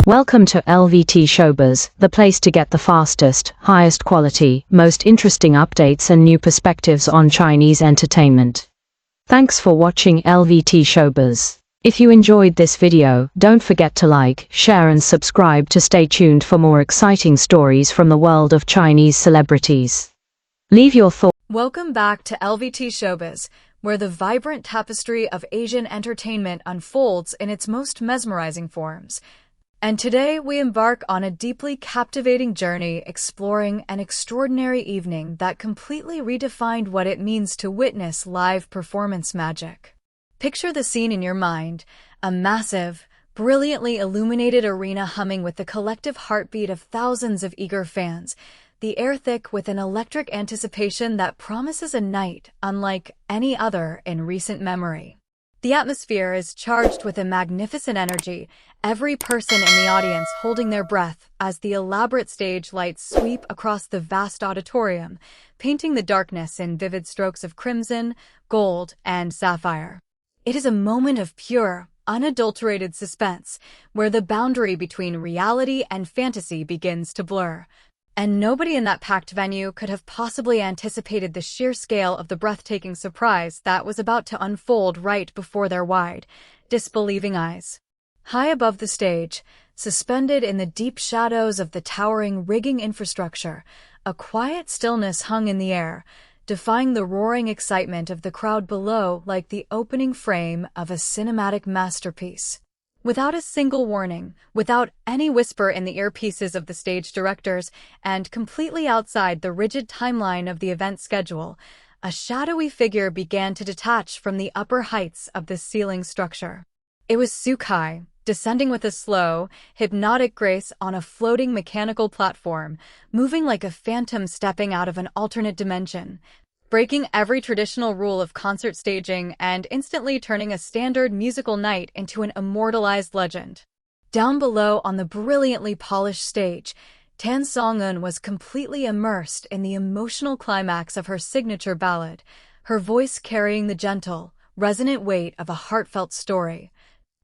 Welcome to LVT Showbiz, the place to get the fastest, highest quality, most interesting updates and new perspectives on Chinese entertainment. Thanks for watching LVT Showbiz. If you enjoyed this video, don't forget to like, share and subscribe to stay tuned for more exciting stories from the world of Chinese celebrities. Leave your thoughts. Welcome back to LVT Showbiz, where the vibrant tapestry of Asian entertainment unfolds in its most mesmerizing forms. And today we embark on a deeply captivating journey exploring an extraordinary evening that completely redefined what it means to witness live performance magic. Picture the scene in your mind, a massive, brilliantly illuminated arena humming with the collective heartbeat of thousands of eager fans, the air thick with an electric anticipation that promises a night unlike any other in recent memory. The atmosphere is charged with a magnificent energy, every person in the audience holding their breath as the elaborate stage lights sweep across the vast auditorium, painting the darkness in vivid strokes of crimson, gold, and sapphire. It is a moment of pure, unadulterated suspense, where the boundary between reality and fantasy begins to blur. And nobody in that packed venue could have possibly anticipated the sheer scale of the breathtaking surprise that was about to unfold right before their wide, disbelieving eyes. High above the stage, suspended in the deep shadows of the towering rigging infrastructure, a quiet stillness hung in the air, defying the roaring excitement of the crowd below like the opening frame of a cinematic masterpiece. Without a single warning, without any whisper in the earpieces of the stage directors, and completely outside the rigid timeline of the event schedule, a shadowy figure began to detach from the upper heights of the ceiling structure. It was Sukai, descending with a slow, hypnotic grace on a floating mechanical platform, moving like a phantom stepping out of an alternate dimension, breaking every traditional rule of concert staging and instantly turning a standard musical night into an immortalized legend. Down below on the brilliantly polished stage, Songyun was completely immersed in the emotional climax of her signature ballad, her voice carrying the gentle, resonant weight of a heartfelt story.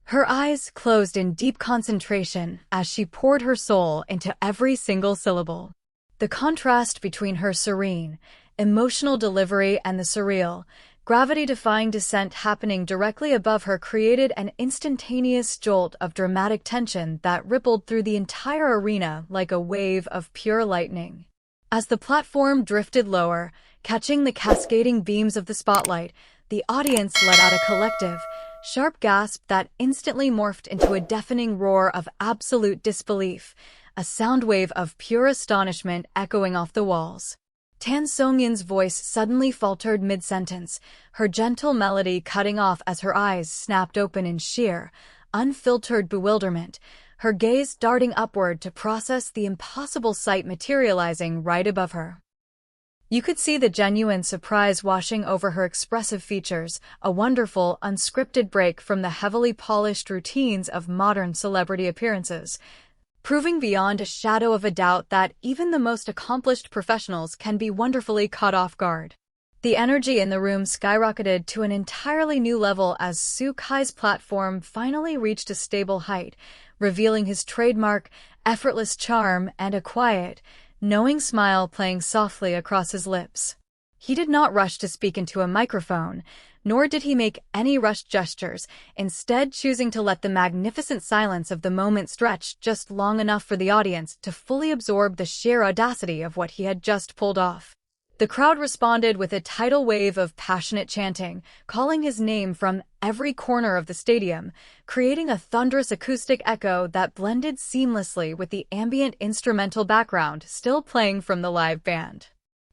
Her eyes closed in deep concentration as she poured her soul into every single syllable. The contrast between her serene, emotional delivery and the surreal, gravity-defying descent happening directly above her created an instantaneous jolt of dramatic tension that rippled through the entire arena like a wave of pure lightning. As the platform drifted lower, catching the cascading beams of the spotlight, the audience let out a collective, sharp gasp that instantly morphed into a deafening roar of absolute disbelief, a sound wave of pure astonishment echoing off the walls. Songyun's voice suddenly faltered mid-sentence, her gentle melody cutting off as her eyes snapped open in sheer, unfiltered bewilderment, her gaze darting upward to process the impossible sight materializing right above her. You could see the genuine surprise washing over her expressive features, a wonderful, unscripted break from the heavily polished routines of modern celebrity appearances, proving beyond a shadow of a doubt that even the most accomplished professionals can be wonderfully caught off guard. The energy in the room skyrocketed to an entirely new level as Sukai's platform finally reached a stable height, revealing his trademark, effortless charm and a quiet, knowing smile playing softly across his lips. He did not rush to speak into a microphone, nor did he make any rushed gestures, instead choosing to let the magnificent silence of the moment stretch just long enough for the audience to fully absorb the sheer audacity of what he had just pulled off. The crowd responded with a tidal wave of passionate chanting, calling his name from every corner of the stadium, creating a thunderous acoustic echo that blended seamlessly with the ambient instrumental background still playing from the live band.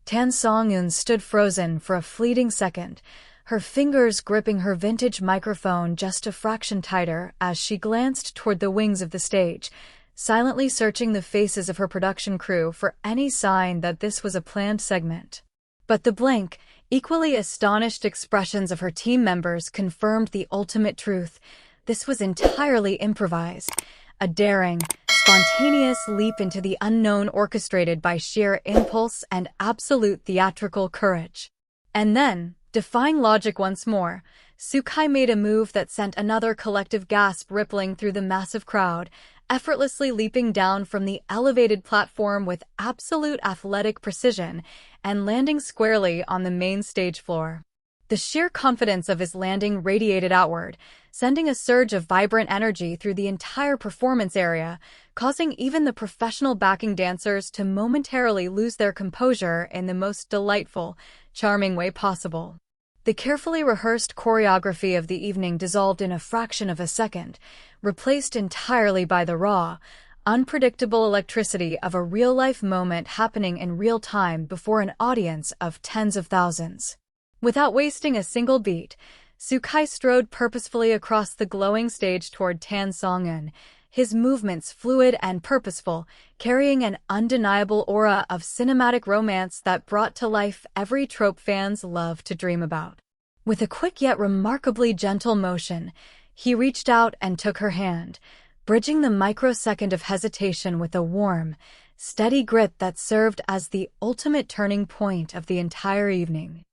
Songyun stood frozen for a fleeting second, her fingers gripping her vintage microphone just a fraction tighter as she glanced toward the wings of the stage, silently searching the faces of her production crew for any sign that this was a planned segment. But the blank, equally astonished expressions of her team members confirmed the ultimate truth. This was entirely improvised, a daring, spontaneous leap into the unknown orchestrated by sheer impulse and absolute theatrical courage. And then, defying logic once more, Sukai made a move that sent another collective gasp rippling through the massive crowd, effortlessly leaping down from the elevated platform with absolute athletic precision and landing squarely on the main stage floor. The sheer confidence of his landing radiated outward, sending a surge of vibrant energy through the entire performance area, causing even the professional backing dancers to momentarily lose their composure in the most delightful, charming way possible. The carefully rehearsed choreography of the evening dissolved in a fraction of a second, replaced entirely by the raw, unpredictable electricity of a real-life moment happening in real time before an audience of tens of thousands. Without wasting a single beat, Sukai strode purposefully across the glowing stage toward Tan Songyun, his movements fluid and purposeful, carrying an undeniable aura of cinematic romance that brought to life every trope fans love to dream about. With a quick yet remarkably gentle motion, he reached out and took her hand, bridging the microsecond of hesitation with a warm, steady grip that served as the ultimate turning point of the entire evening.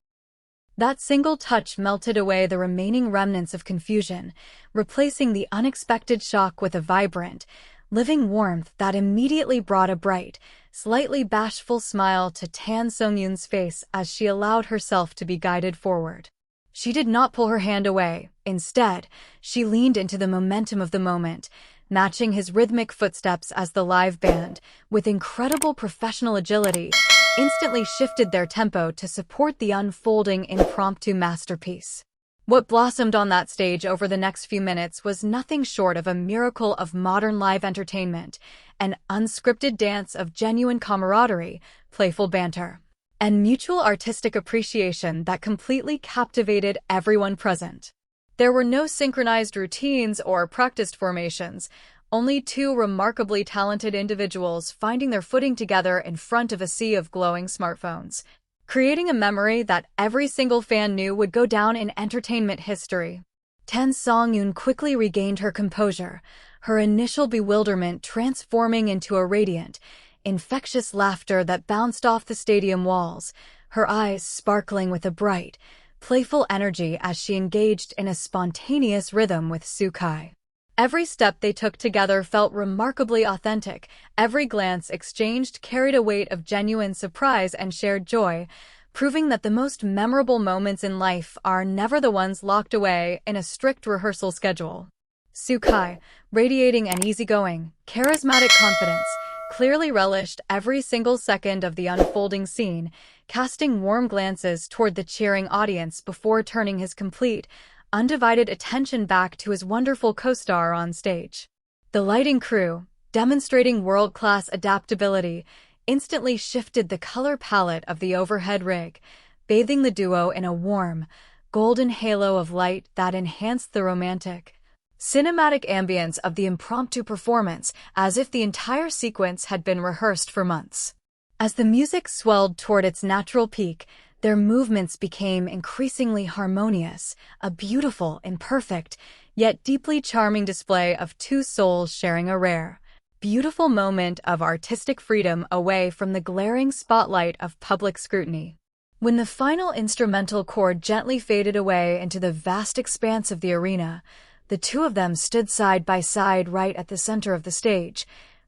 That single touch melted away the remaining remnants of confusion, replacing the unexpected shock with a vibrant, living warmth that immediately brought a bright, slightly bashful smile to Tan Songyun's face as she allowed herself to be guided forward. She did not pull her hand away. Instead, she leaned into the momentum of the moment, matching his rhythmic footsteps as the live band, with incredible professional agility, instantly shifted their tempo to support the unfolding impromptu masterpiece. What blossomed on that stage over the next few minutes was nothing short of a miracle of modern live entertainment, an unscripted dance of genuine camaraderie, playful banter, and mutual artistic appreciation that completely captivated everyone present. There were no synchronized routines or practiced formations, only two remarkably talented individuals finding their footing together in front of a sea of glowing smartphones, creating a memory that every single fan knew would go down in entertainment history. Tan Songyun quickly regained her composure, her initial bewilderment transforming into a radiant, infectious laughter that bounced off the stadium walls, her eyes sparkling with a bright, playful energy as she engaged in a spontaneous rhythm with Sukai. Every step they took together felt remarkably authentic. Every glance exchanged carried a weight of genuine surprise and shared joy, proving that the most memorable moments in life are never the ones locked away in a strict rehearsal schedule. Sukai, radiating an easygoing, charismatic confidence, clearly relished every single second of the unfolding scene, casting warm glances toward the cheering audience before turning his complete, undivided attention back to his wonderful co-star on stage. The lighting crew, demonstrating world-class adaptability, instantly shifted the color palette of the overhead rig, bathing the duo in a warm, golden halo of light that enhanced the romantic, cinematic ambience of the impromptu performance, as if the entire sequence had been rehearsed for months. As the music swelled toward its natural peak, their movements became increasingly harmonious, a beautiful, imperfect, yet deeply charming display of two souls sharing a rare, beautiful moment of artistic freedom away from the glaring spotlight of public scrutiny. When the final instrumental chord gently faded away into the vast expanse of the arena, the two of them stood side by side right at the center of the stage,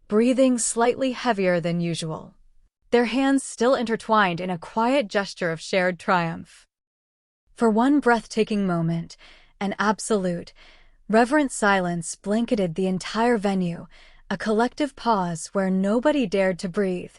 breathing slightly heavier than usual, their hands still intertwined in a quiet gesture of shared triumph. For one breathtaking moment, an absolute, reverent silence blanketed the entire venue, a collective pause where nobody dared to breathe,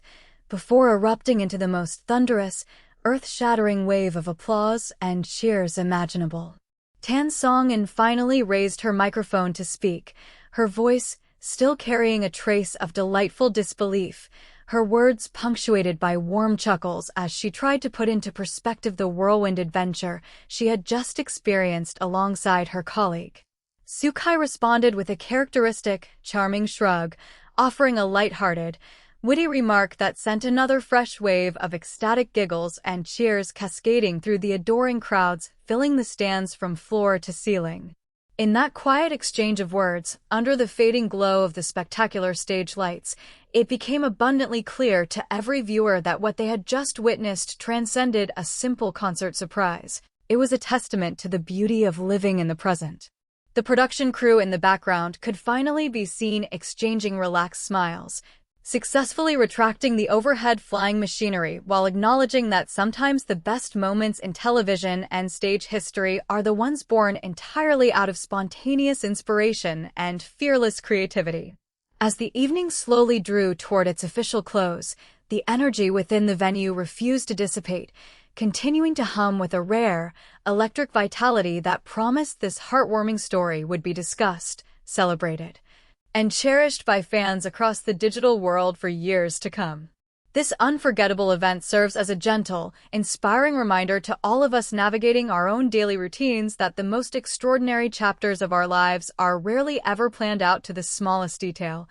before erupting into the most thunderous, earth-shattering wave of applause and cheers imaginable. Tan Songyun finally raised her microphone to speak, her voice still carrying a trace of delightful disbelief, her words punctuated by warm chuckles as she tried to put into perspective the whirlwind adventure she had just experienced alongside her colleague. Sukai responded with a characteristic, charming shrug, offering a light-hearted, witty remark that sent another fresh wave of ecstatic giggles and cheers cascading through the adoring crowds, filling the stands from floor to ceiling. In that quiet exchange of words, under the fading glow of the spectacular stage lights, it became abundantly clear to every viewer that what they had just witnessed transcended a simple concert surprise. It was a testament to the beauty of living in the present. The production crew in the background could finally be seen exchanging relaxed smiles, successfully retracting the overhead flying machinery while acknowledging that sometimes the best moments in television and stage history are the ones born entirely out of spontaneous inspiration and fearless creativity. As the evening slowly drew toward its official close, the energy within the venue refused to dissipate, continuing to hum with a rare, electric vitality that promised this heartwarming story would be discussed, celebrated, and cherished by fans across the digital world for years to come. This unforgettable event serves as a gentle, inspiring reminder to all of us navigating our own daily routines that the most extraordinary chapters of our lives are rarely ever planned out to the smallest detail,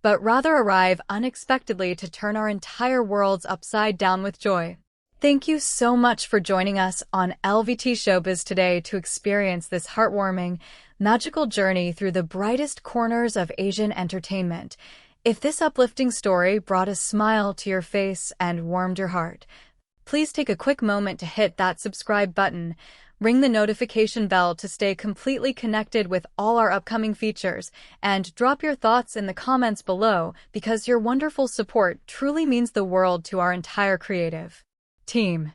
but rather arrive unexpectedly to turn our entire worlds upside down with joy. Thank you so much for joining us on LVT Showbiz today to experience this heartwarming, magical journey through the brightest corners of Asian entertainment. If this uplifting story brought a smile to your face and warmed your heart, please take a quick moment to hit that subscribe button, ring the notification bell to stay completely connected with all our upcoming features, and drop your thoughts in the comments below because your wonderful support truly means the world to our entire creative team.